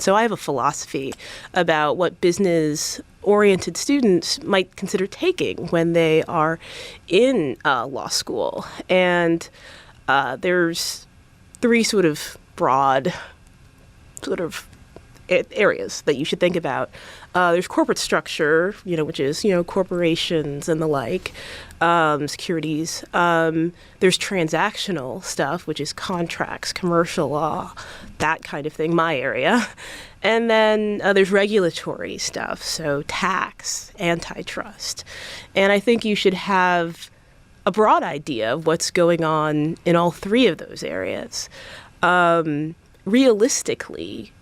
So I have a philosophy about what business-oriented students might consider taking when they are in law school. And there's three sort of broad areas that you should think about. There's corporate structure, which is, corporations and the like, securities. There's transactional stuff, which is contracts, commercial law, that kind of thing, my area. And then there's regulatory stuff, so tax, antitrust. And I think you should have a broad idea of what's going on in all three of those areas. Realistically,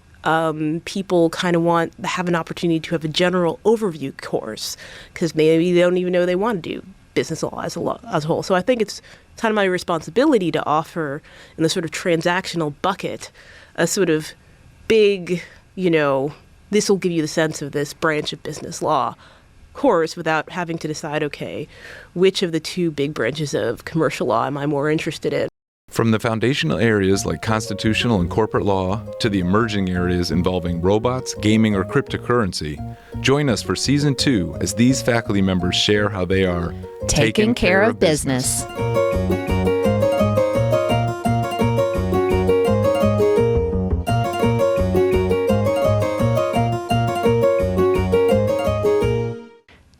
people kind of have an opportunity to have a general overview course because maybe they don't even know they want to do business law as a whole. So I think it's kind of my responsibility to offer in the sort of transactional bucket a sort of big, this will give you the sense of this branch of business law course without having to decide, okay, which of the two big branches of commercial law am I more interested in? From the foundational areas like constitutional and corporate law to the emerging areas involving robots, gaming, or cryptocurrency, join us for Season 2 as these faculty members share how they are taking care of business.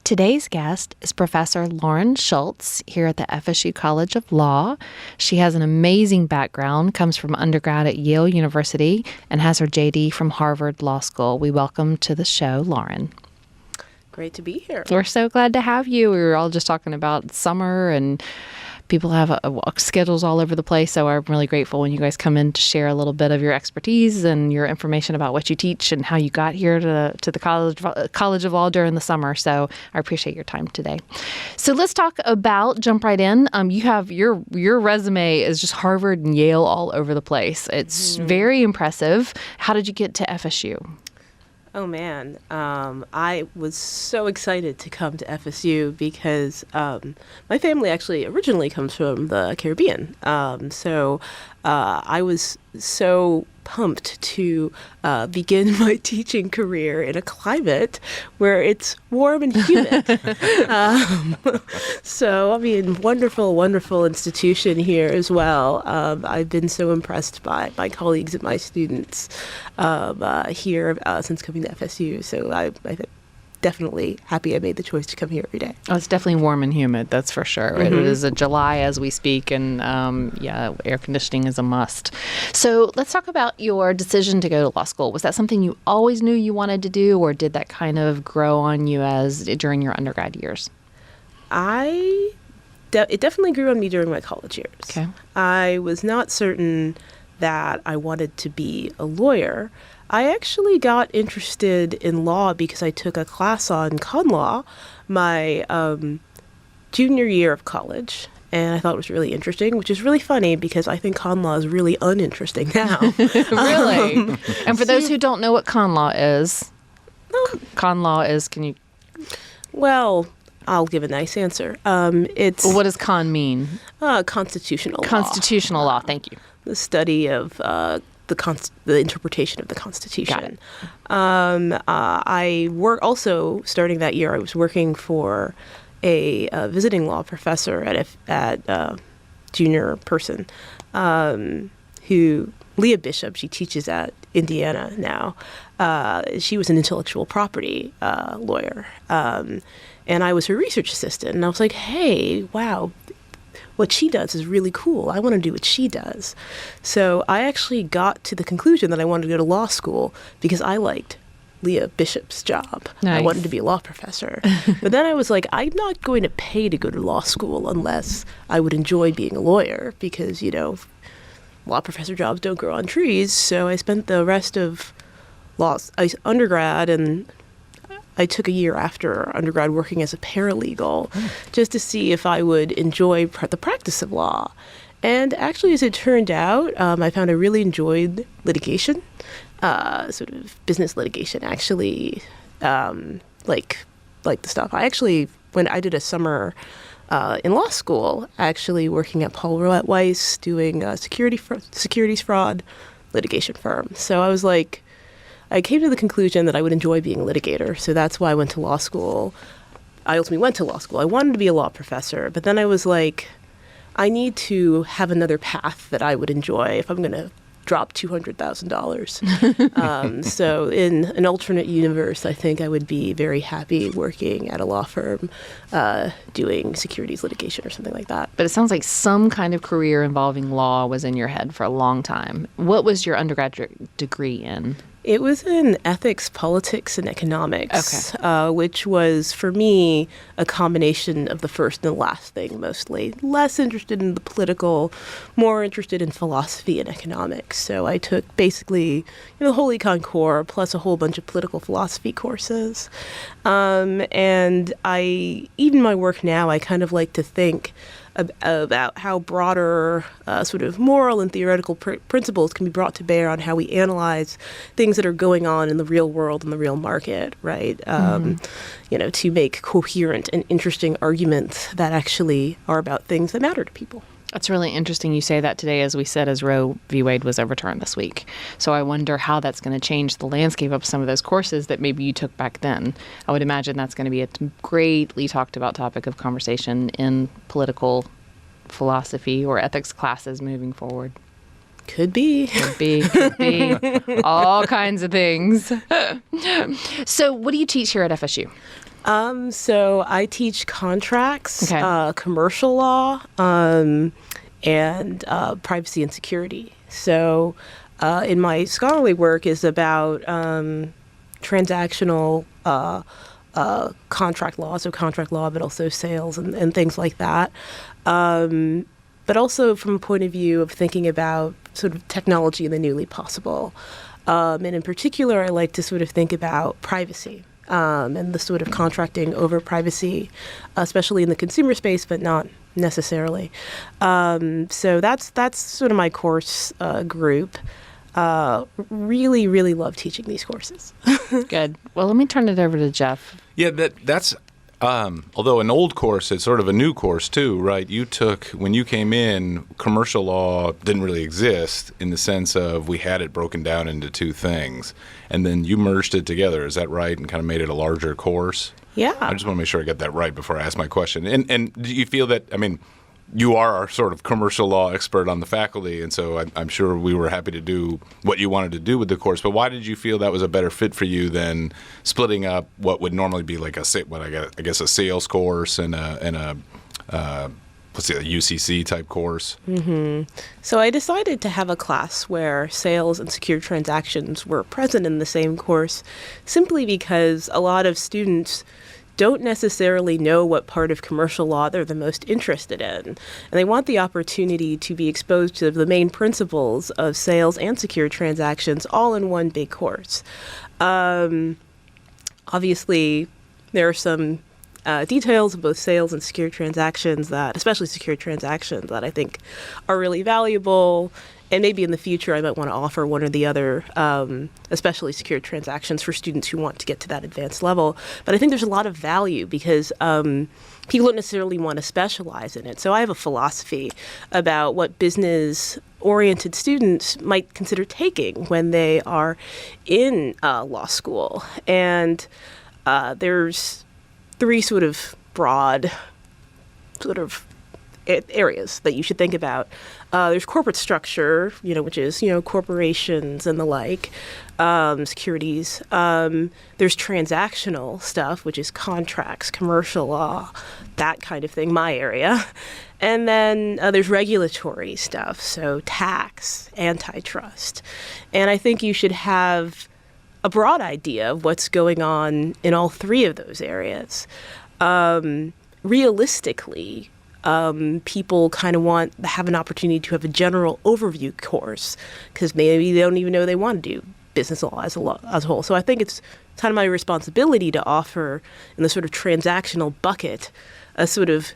Today's guest is Professor Lauren Scholz here at the FSU College of Law. She has an amazing background, comes from undergrad at Yale University, and has her JD from Harvard Law School. We welcome to the show, Lauren. Great to be here. We're so glad to have you. We were all just talking about summer and people have schedules all over the place, so I'm really grateful when you guys come in to share a little bit of your expertise and your information about what you teach and how you got here to the College of Law during the summer. So I appreciate your time today. So let's jump right in. You have your resume is just Harvard and Yale all over the place. It's very impressive. How did you get to FSU? Oh, man. I was so excited to come to FSU because my family actually originally comes from the Caribbean. So I was so pumped to begin my teaching career in a climate where it's warm and humid. Wonderful, wonderful institution here as well. I've been so impressed by my colleagues and my students here since coming to FSU. So I'm definitely happy I made the choice to come here every day. Oh, it's definitely warm and humid, that's for sure. Mm-hmm. It is a July as we speak, and air conditioning is a must. So let's talk about your decision to go to law school. Was that something you always knew you wanted to do, or did that kind of grow on you during your undergrad years? It definitely grew on me during my college years. Okay. I was not certain that I wanted to be a lawyer. I actually got interested in law because I took a class on con law my junior year of college, and I thought it was really interesting, which is really funny because I think con law is really uninteresting now. Really? And for those who don't know what con law is, can you... Well, I'll give a nice answer. What does con mean? Constitutional law. Constitutional law, thank you. The study of the interpretation of the Constitution. I work also starting that year. I was working for a visiting law professor at junior person, Leah Bishop. She teaches at Indiana now. She was an intellectual property lawyer, and I was her research assistant. And I was like, hey, wow. What she does is really cool. I want to do what she does. So I actually got to the conclusion that I wanted to go to law school because I liked Leah Bishop's job. Nice. I wanted to be a law professor. But then I was like, I'm not going to pay to go to law school unless I would enjoy being a lawyer because, law professor jobs don't grow on trees. So I spent the rest of undergrad, and I took a year after undergrad working as a paralegal just to see if I would enjoy the practice of law. And actually, as it turned out, I found I really enjoyed litigation, sort of business litigation, actually, like the stuff. I actually, when I did a summer in law school, actually working at Paul Roulette Weiss doing securities fraud litigation firm. So I was like, I came to the conclusion that I would enjoy being a litigator. So that's why I went to law school. I ultimately went to law school. I wanted to be a law professor, but then I was like, I need to have another path that I would enjoy if I'm going to drop $200,000. So in an alternate universe, I think I would be very happy working at a law firm doing securities litigation or something like that. But it sounds like some kind of career involving law was in your head for a long time. What was your undergraduate degree in? It was in ethics, politics, and economics, which was, for me, a combination of the first and the last thing, mostly. Less interested in the political, more interested in philosophy and economics. So I took basically the whole econ core plus a whole bunch of political philosophy courses. And even my work now, I kind of like to think about how broader sort of moral and theoretical principles can be brought to bear on how we analyze things that are going on in the real world and the real market, right? To make coherent and interesting arguments that actually are about things that matter to people. It's really interesting you say that today, as we said, as Roe v. Wade was overturned this week. So I wonder how that's going to change the landscape of some of those courses that maybe you took back then. I would imagine that's going to be a greatly talked about topic of conversation in political philosophy or ethics classes moving forward. Could be. Could be. All kinds of things. So what do you teach here at FSU? So I teach contracts, commercial law, and privacy and security. So in my scholarly work is about transactional contract law, but also sales and things like that. But also from a point of view of thinking about sort of technology and the newly possible. And in particular, I like to sort of think about privacy. And the sort of contracting over privacy, especially in the consumer space, but not necessarily. So that's sort of my course group. Really, really love teaching these courses. Good. Well, let me turn it over to Jeff. Yeah, that's although an old course, it's sort of a new course too, right? You took, when you came in, commercial law didn't really exist in the sense of we had it broken down into two things. And then you merged it together, is that right? And kind of made it a larger course? Yeah. I just want to make sure I get that right before I ask my question. And do you feel that, you are our sort of commercial law expert on the faculty, and so I'm sure we were happy to do what you wanted to do with the course. But why did you feel that was a better fit for you than splitting up what would normally be like a sales course and a UCC type course? Mm-hmm. So I decided to have a class where sales and secure transactions were present in the same course, simply because a lot of students don't necessarily know what part of commercial law they're the most interested in. And they want the opportunity to be exposed to the main principles of sales and secure transactions all in one big course. Obviously, there are some details of both sales and secure transactions especially secure transactions, that I think are really valuable. And maybe in the future, I might want to offer one or the other, especially secure transactions for students who want to get to that advanced level. But I think there's a lot of value because people don't necessarily want to specialize in it. So I have a philosophy about what business-oriented students might consider taking when they are in law school. And there's three sort of broad areas that you should think about. There's corporate structure, which is, corporations and the like, securities. There's transactional stuff, which is contracts, commercial law, that kind of thing, my area. And then there's regulatory stuff, so tax, antitrust. And I think you should have a broad idea of what's going on in all three of those areas. Realistically, people kind of have an opportunity to have a general overview course because maybe they don't even know they want to do business law as a whole. So I think it's kind of my responsibility to offer in the sort of transactional bucket a sort of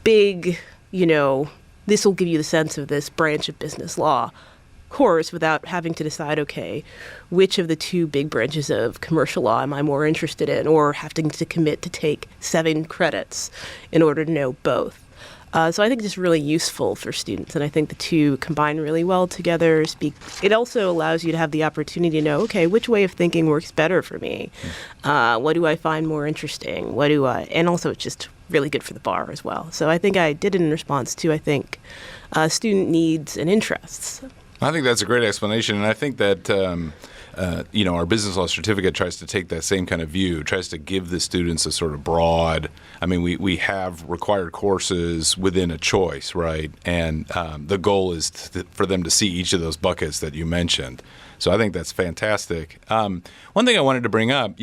big, this will give you the sense of this branch of business law course without having to decide, okay, which of the two big branches of commercial law am I more interested in, or having to commit to take 7 credits in order to know both. So I think it's just really useful for students, and I think the two combine really well together. It also allows you to have the opportunity to know, okay, which way of thinking works better for me? What do I find more interesting? And also it's just really good for the bar as well. So I think I did it in response to, student needs and interests. I think that's a great explanation, and I think that our business law certificate tries to take that same kind of view, tries to give the students a sort of broad. I mean, we have required courses within a choice, right? And the goal is for them to see each of those buckets that you mentioned. So I think that's fantastic. One thing I wanted to bring up,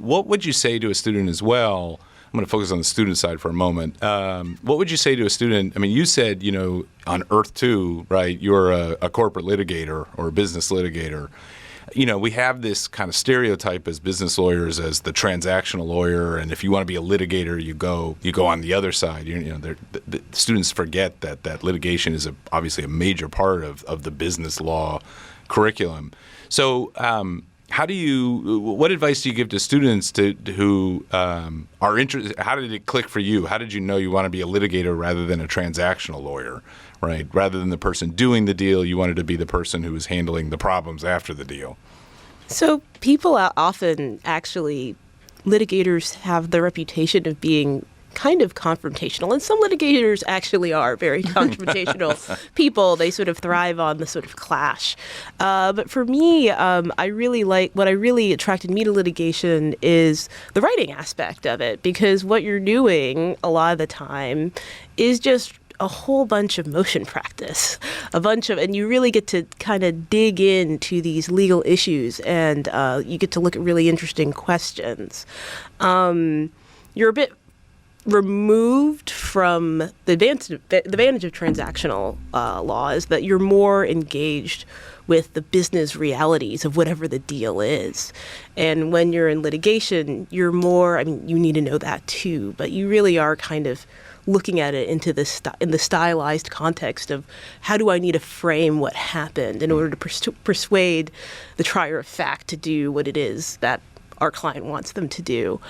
what would you say to a student as well? I'm going to focus on the student side for a moment. What would you say to a student? I mean, you said, on Earth 2, right, you're a corporate litigator or a business litigator. We have this kind of stereotype as business lawyers as the transactional lawyer, and if you want to be a litigator, you go on the other side. The students forget that litigation is obviously a major part of the business law curriculum. So, what advice do you give to students who are interested? How did it click for you? How did you know you want to be a litigator rather than a transactional lawyer, right? Rather than the person doing the deal, you wanted to be the person who was handling the problems after the deal. So people often litigators have the reputation of being kind of confrontational, and some litigators actually are very confrontational people. They sort of thrive on the sort of clash. But for me, what really attracted me to litigation is the writing aspect of it, because what you're doing a lot of the time is just a whole bunch of motion practice, and you really get to kind of dig into these legal issues, and you get to look at really interesting questions. You're a bit removed from the advantage of transactional law is that you're more engaged with the business realities of whatever the deal is. And when you're in litigation, you're more, you need to know that too, but you really are kind of looking at it in the stylized context of how do I need to frame what happened in order to persuade the trier of fact to do what it is that our client wants them to do.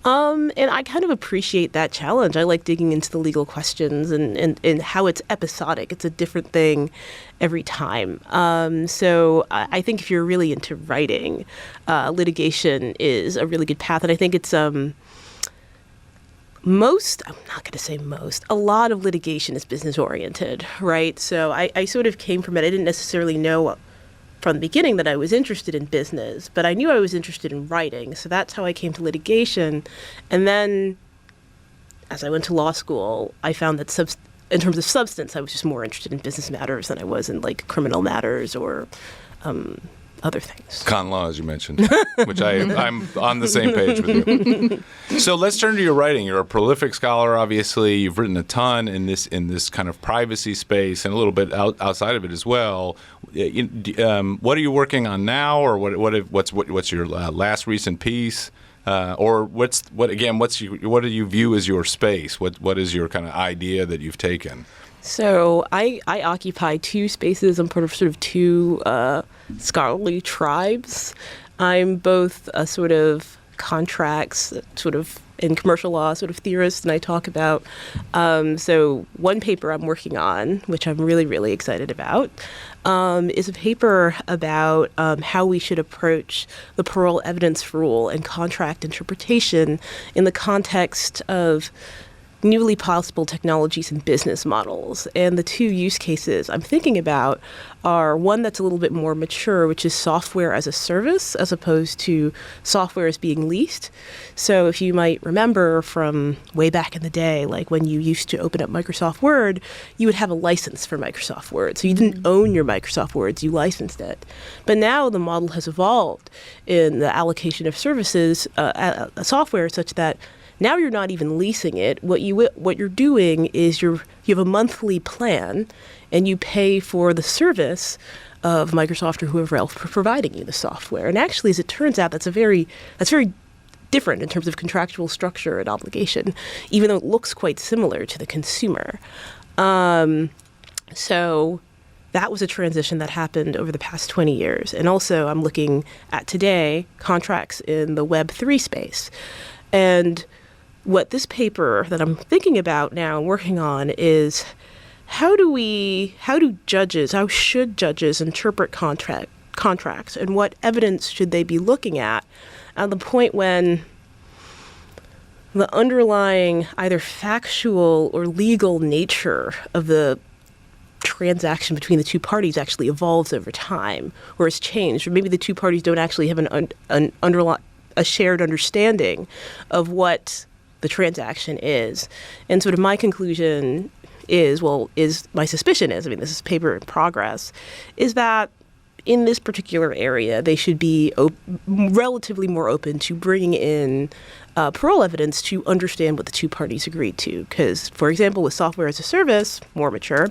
And I kind of appreciate that challenge. I like digging into the legal questions and how it's episodic. It's a different thing every time. So I think if you're really into writing, litigation is a really good path. And I think it's a lot of litigation is business oriented, right? So I sort of came from it. I didn't necessarily know from the beginning that I was interested in business, but I knew I was interested in writing. So that's how I came to litigation. And then as I went to law school, I found that in terms of substance, I was just more interested in business matters than I was in criminal matters or other things. Con law, as you mentioned, which I'm on the same page with you. So let's turn to your writing. You're a prolific scholar, obviously. You've written a ton in this kind of privacy space and a little bit outside of it as well. What are you working on now, or what's your last recent piece? Or what do you view as your space? What is your kind of idea that you've taken? So I occupy two spaces. I'm part of sort of two scholarly tribes. I'm both a sort of contracts, sort of in commercial law sort of theorist, and I talk about, so one paper I'm working on, which I'm really, really excited about, is a paper about how we should approach the parole evidence rule and contract interpretation in the context of newly possible technologies and business models. And the two use cases I'm thinking about are one that's a little bit more mature, which is software as a service, as opposed to software as being leased. So if you might remember from way back in the day, like when you used to open up Microsoft Word, you would have a license for Microsoft Word. So you didn't own your Microsoft Words, you licensed it. But now the model has evolved in the allocation of services, software, such that now you're not even leasing it. What you're doing is you have a monthly plan, and you pay for the service of Microsoft or whoever else providing you the software. And actually, as it turns out, that's very different in terms of contractual structure and obligation, even though it looks quite similar to the consumer. So that was a transition that happened over the past 20 years. And also, I'm looking at today contracts in the Web3 space. And what this paper that I'm thinking about now and working on is how should judges interpret contracts, and what evidence should they be looking at the point when the underlying either factual or legal nature of the transaction between the two parties actually evolves over time or has changed, or maybe the two parties don't actually have a shared understanding of what the transaction is. And sort of my conclusion my suspicion is, this is paper in progress, is that in this particular area, they should be relatively more open to bringing in parole evidence to understand what the two parties agreed to. Because, for example, with software as a service, more mature,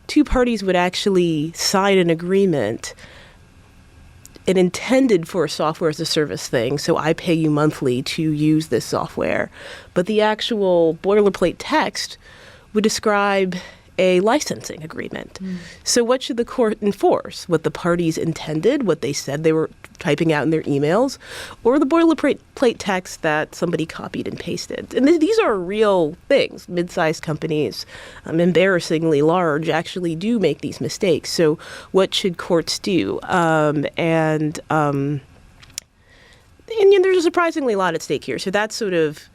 two parties would actually sign an agreement and intended for a software as a service thing, so I pay you monthly to use this software. But the actual boilerplate text would describe a licensing agreement. So what should the court enforce? What the parties intended, what they said they were typing out in their emails, or the boilerplate text that somebody copied and pasted? And these are real things. Mid-sized companies, embarrassingly large, actually do make these mistakes. So what should courts do? And there's a surprisingly lot at stake here. So that's sort of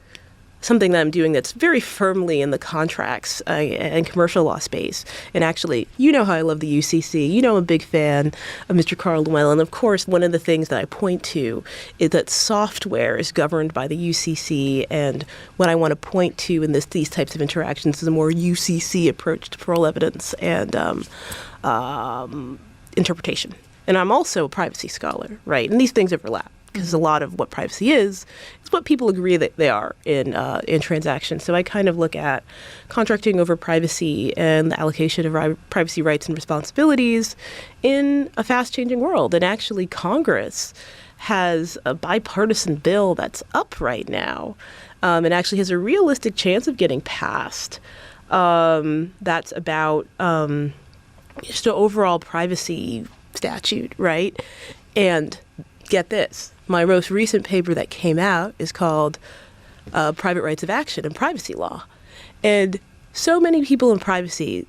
something that I'm doing that's very firmly in the contracts and commercial law space. And actually, you know how I love the UCC. You know I'm a big fan of Mr. Carl Llewellyn. And of course, one of the things that I point to is that software is governed by the UCC. And what I want to point to in these types of interactions is a more UCC approach to parole evidence and interpretation. And I'm also a privacy scholar, right? And these things overlap, because a lot of what privacy is what people agree that they are in transactions. So I kind of look at contracting over privacy and the allocation of privacy rights and responsibilities in a fast-changing world. And actually, Congress has a bipartisan bill that's up right now and actually has a realistic chance of getting passed. That's about just an overall privacy statute, right? And get this. My most recent paper that came out is called Private Rights of Action and Privacy Law. And so many people in privacy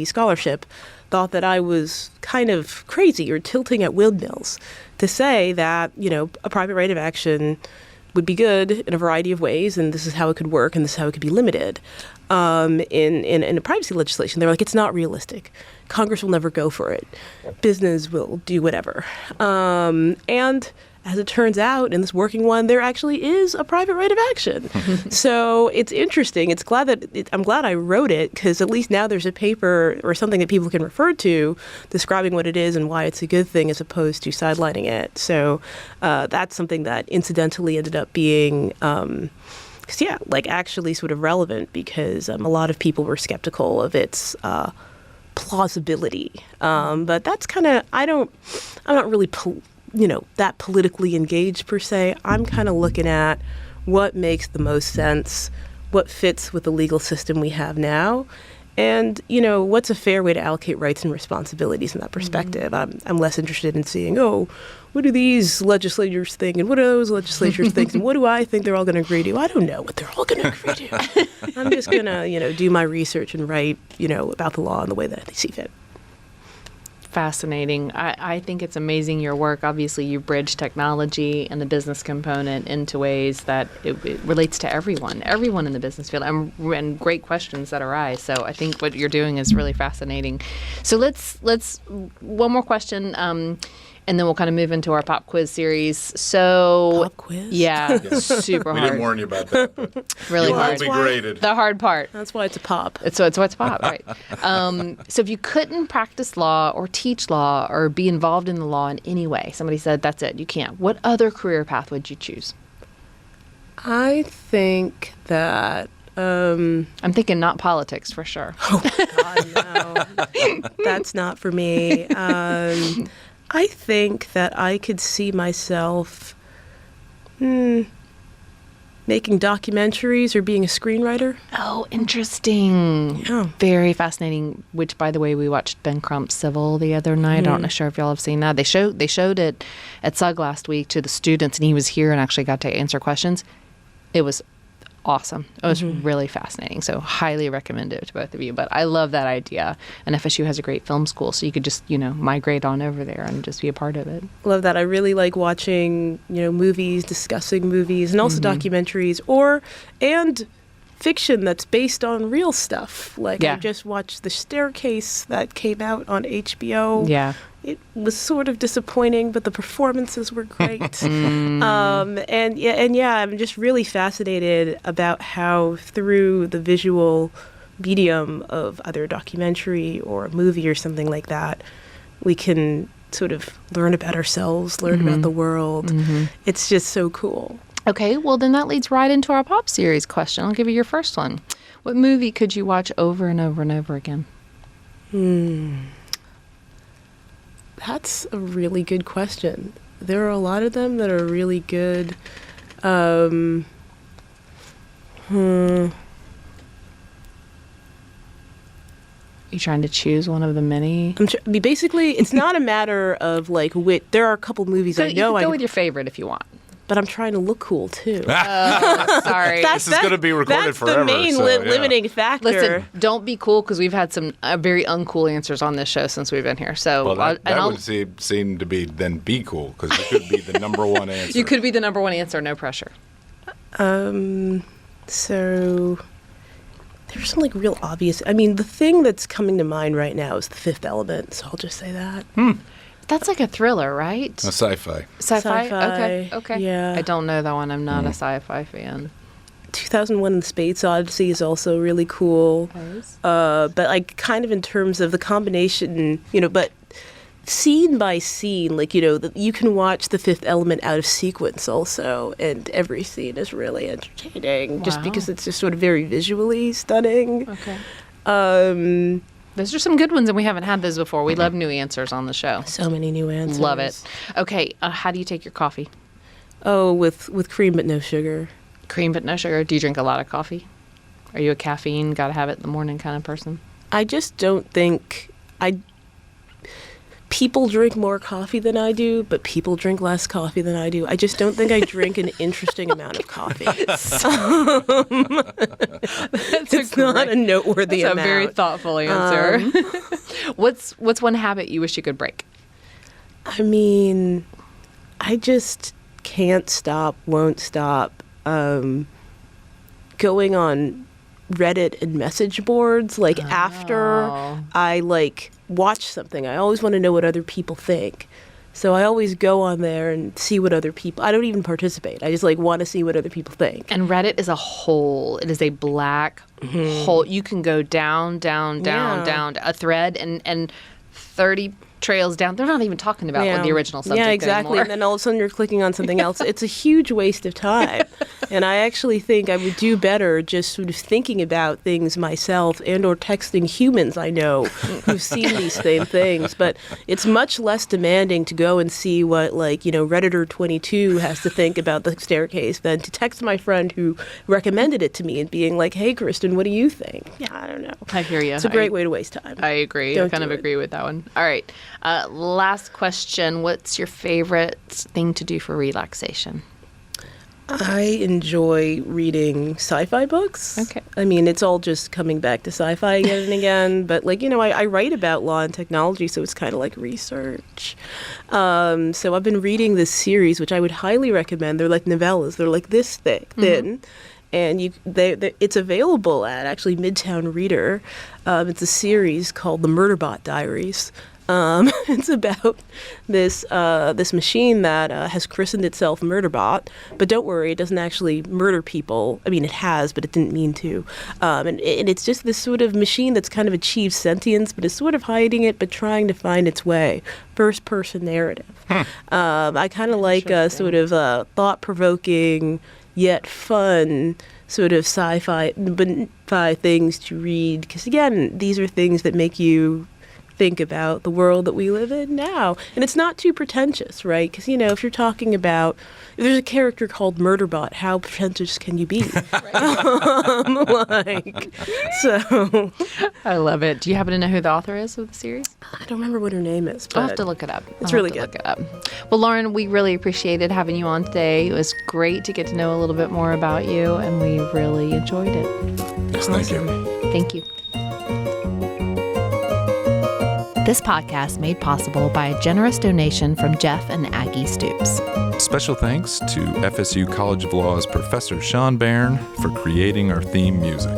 scholarship thought that I was kind of crazy or tilting at windmills to say that, a private right of action would be good in a variety of ways, and this is how it could work, and this is how it could be limited in a privacy legislation. They're like, it's not realistic. Congress will never go for it. Business will do whatever. And as it turns out, in this working one, there actually is a private right of action. So it's interesting. I'm glad I wrote it, because at least now there's a paper or something that people can refer to describing what it is and why it's a good thing as opposed to sidelining it. So that's something that incidentally ended up being actually sort of relevant, because a lot of people were skeptical of its plausibility. But that's kind of, I'm not really that politically engaged per se. I'm kind of looking at what makes the most sense, what fits with the legal system we have now, and, what's a fair way to allocate rights and responsibilities in that perspective. I'm less interested in seeing, what do these legislators think, and what do those legislatures think, and what do I think they're all going to agree to? I don't know what they're all going to agree to. I'm just going to, do my research and write, about the law in the way that I see fit. Fascinating. I think it's amazing, your work. Obviously, you bridge technology and the business component into ways that it relates to everyone in the business field, and great questions that arise. So I think what you're doing is really fascinating. So let's one more question, and then we'll kind of move into our pop quiz series. So pop quiz? Yeah, super hard. We didn't warn you about that. Really hard. Be graded. The hard part. That's why it's a pop. So it's what's pop, right? So if you couldn't practice law or teach law or be involved in the law in any way, somebody said that's it, you can't. What other career path would you choose? I think that I'm thinking not politics for sure. Oh God, no. That's not for me. I think that I could see myself making documentaries or being a screenwriter. Oh, interesting. Yeah. Very fascinating, which, by the way, we watched Ben Crump's Civil the other night. I'm not sure if y'all have seen that. They showed it at SUG last week to the students, and he was here and actually got to answer questions. It was awesome. It was really fascinating. So highly recommend it to both of you. But I love that idea. And FSU has a great film school, so you could just, migrate on over there and just be a part of it. Love that. I really like watching, movies, discussing movies, and also documentaries and fiction that's based on real stuff. Like I just watched The Staircase that came out on HBO. Yeah. It was sort of disappointing, but the performances were great. I'm just really fascinated about how through the visual medium of either a documentary or a movie or something like that, we can sort of learn about ourselves, learn about the world. It's just so cool. Okay, well then that leads right into our pop series question. I'll give you your first one. What movie could you watch over and over and over again? That's a really good question. There are a lot of them that are really good. You trying to choose one of the many? Basically, it's not a matter of there are a couple movies I know. You can go with your favorite if you want. But I'm trying to look cool too. Oh, sorry. This is going to be recorded forever. That's the main limiting factor. Listen, don't be cool because we've had some very uncool answers on this show since we've been here. So that would seem to be then be cool because you could be the number one answer. You could be the number one answer. No pressure. So there's some real obvious. I mean, the thing that's coming to mind right now is The Fifth Element. So I'll just say that. That's like a thriller, right? A sci-fi. Sci-fi? Okay. Yeah. I don't know that one. I'm not a sci-fi fan. 2001: The Space Odyssey is also really cool. But kind of in terms of the combination, but scene by scene, you can watch The Fifth Element out of sequence also, and every scene is really entertaining just because it's just sort of very visually stunning. Okay. Those are some good ones, and we haven't had those before. We love new answers on the show. So many new answers. Love it. Okay, how do you take your coffee? Oh, with cream but no sugar. Cream but no sugar. Do you drink a lot of coffee? Are you a caffeine, gotta have it in the morning kind of person? I just don't think people drink more coffee than I do, but people drink less coffee than I do. I just don't think I drink an interesting amount of coffee. It's not a noteworthy amount. That's a very thoughtful answer. What's one habit you wish you could break? I mean, I just can't stop, won't stop going on Reddit and message boards. After I watch something, I always want to know what other people think. So I always go on there and see what other people. I don't even participate. I just want to see what other people think. And Reddit is a hole. It is a black hole. You can go down a thread and 30 trails down. They're not even talking about the original subject exactly. anymore. And then all of a sudden you're clicking on something else. It's a huge waste of time. And I actually think I would do better just sort of thinking about things myself and or texting humans I know who've seen these same things. But it's much less demanding to go and see what Redditor 22 has to think about The Staircase than to text my friend who recommended it to me and being like, hey, Kristen, what do you think? Yeah, I don't know. I hear you. It's a great way to waste time. I agree. I kind of agree with that one. All right. Last question. What's your favorite thing to do for relaxation? I enjoy reading sci-fi books. Okay. I mean, it's all just coming back to sci-fi again and again. But I write about law and technology, so it's kind of like research. So I've been reading this series, which I would highly recommend. They're like novellas. They're like this thick, thin. And it's available at actually Midtown Reader. It's a series called The Murderbot Diaries. It's about this machine that has christened itself Murderbot, but don't worry, it doesn't actually murder people. I mean, it has, but it didn't mean to. And it's just this sort of machine that's kind of achieved sentience, but is sort of hiding it, but trying to find its way. First-person narrative. I kind of like sort of thought-provoking yet fun sort of sci-fi things to read, because again, these are things that make you think about the world that we live in now. And it's not too pretentious, right? Because, you know, if you're talking about, if there's a character called Murderbot, how pretentious can you be? So. I love it. Do you happen to know who the author is of the series? I don't remember what her name is, but I'll have to look it up. It's really good. Look it up. Well, Lauren, we really appreciated having you on today. It was great to get to know a little bit more about you, and we really enjoyed it. Yes, thank you. Thank you. This podcast made possible by a generous donation from Jeff and Aggie Stoops. Special thanks to FSU College of Law's Professor Sean Bairn for creating our theme music.